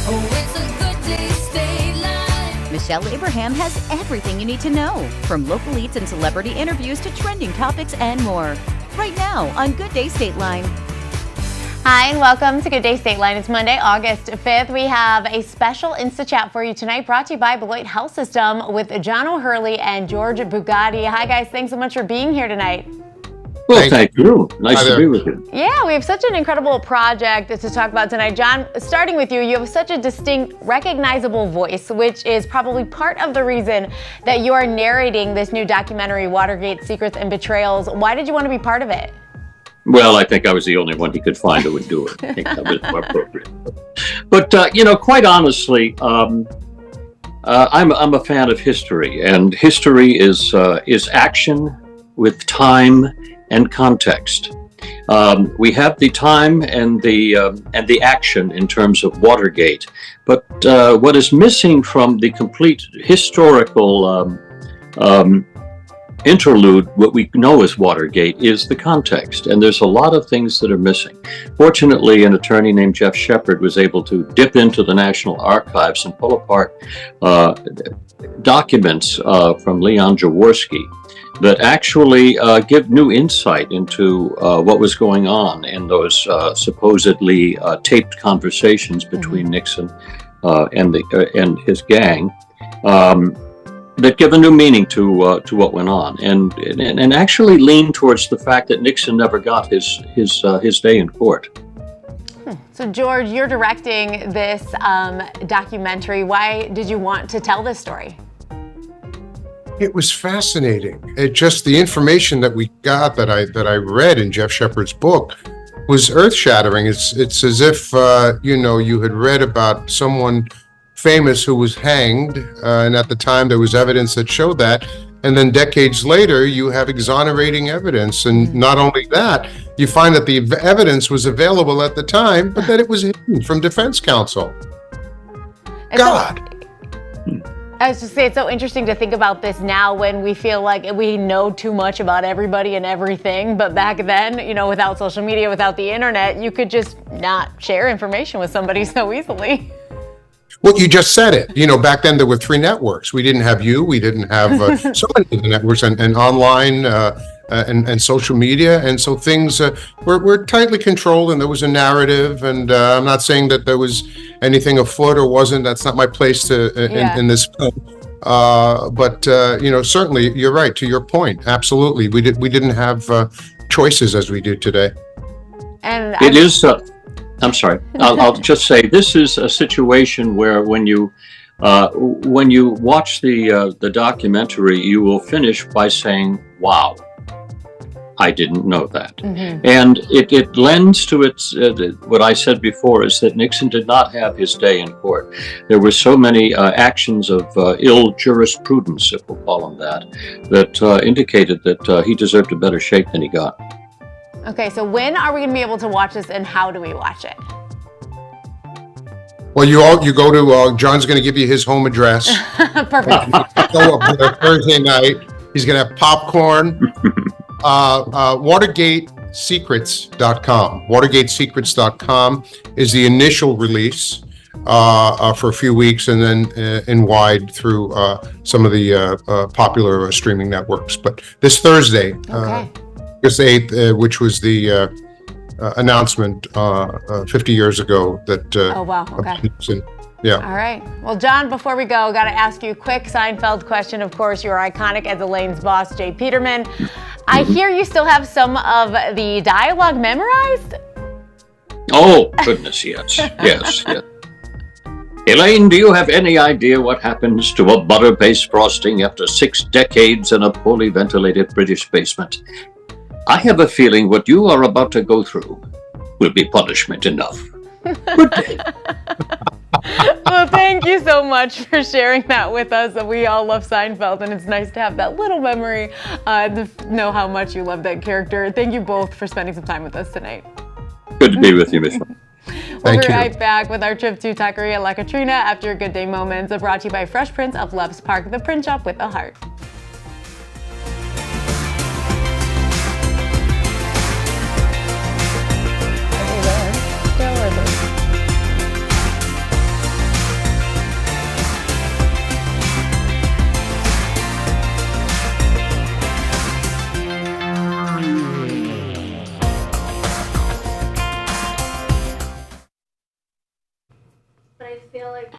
Oh, it's a good day, stay live. Michelle Abraham has everything you need to know, from local eats and celebrity interviews to trending topics and more. Right now on Good Day Stateline. Hi, and welcome to Good Day Stateline. It's Monday, August 5th. We have a special Insta-Chat for you tonight, brought to you by Beloit Health System with John O'Hurley and George Bugatti. Hi, guys. Thanks so much for being here tonight. Well, thank you. Nice to be with you. Yeah, we have such an incredible project to talk about tonight. John, starting with you, you have such a distinct, recognizable voice, which is probably part of the reason that you are narrating this new documentary, Watergate, Secrets and Betrayals. Why did you want to be part of it? Well, I think I was the only one he could find who would do it. I think that was more appropriate. But, quite honestly, I'm a fan of history, and history is action with time and context. We have the time and the action in terms of Watergate, but what is missing from the complete historical interlude, what we know as Watergate, is the context, and there's a lot of things that are missing. Fortunately, an attorney named Jeff Shepard was able to dip into the National Archives and pull apart documents from Leon Jaworski that actually give new insight into what was going on in those supposedly taped conversations between Nixon and his gang. That give a new meaning to what went on, and actually lean towards the fact that Nixon never got his day in court. So, George, you're directing this documentary. Why did you want to tell this story? It was fascinating. Just the information that we got, that I read in Jeff Shepard's book, was earth-shattering. It's as if you had read about someone famous who was hanged, and at the time there was evidence that showed that, and then decades later you have exonerating evidence, and not only that, you find that the evidence was available at the time, but that it was hidden from defense counsel. I was just saying, it's so interesting to think about this now when we feel like we know too much about everybody and everything. But back then, without social media, without the internet, you could just not share information with somebody so easily. Well, you just said it. Back then there were 3 networks. We didn't have you. We didn't have so many of the networks and online and social media. And so things were tightly controlled, and there was a narrative. And I'm not saying that there was anything afoot or wasn't. That's not my place in this film. But certainly you're right. To your point, absolutely, we didn't have choices as we do today. And it is. I'm sorry. I'll just say this is a situation where when you watch the documentary, you will finish by saying, "Wow, I didn't know that." And it lends to its what I said before, is that Nixon did not have his day in court. There were so many actions of ill jurisprudence, if we'll call them that indicated that he deserved a better shake than he got. Okay, so when are we going to be able to watch this, and how do we watch it? Well, you go to John's going to give you his home address. Perfect. Go up there Thursday night. He's going to have popcorn. WatergateSecrets.com. WatergateSecrets.com is the initial release for a few weeks, and then in wide through some of the popular streaming networks. But this Thursday. Okay. August 8th, which was the announcement 50 years ago that. Oh, wow. Okay. Yeah. All right. Well, John, before we go, got to ask you a quick Seinfeld question. Of course, you're iconic as Elaine's boss, Jay Peterman. I hear you still have some of the dialogue memorized? Oh, goodness, yes. Yes. Elaine, do you have any idea what happens to a butter-based frosting after 6 decades in a poorly ventilated British basement? I have a feeling what you are about to go through will be punishment enough. Good day. Well, thank you so much for sharing that with us. We all love Seinfeld, and it's nice to have that little memory to know how much you love that character. Thank you both for spending some time with us tonight. Good to be with you, Michelle. We'll be right back with our trip to Taqueria La Katrina after Good Day Moments, brought to you by Fresh Prince of Love's Park, the print shop with a heart. I feel like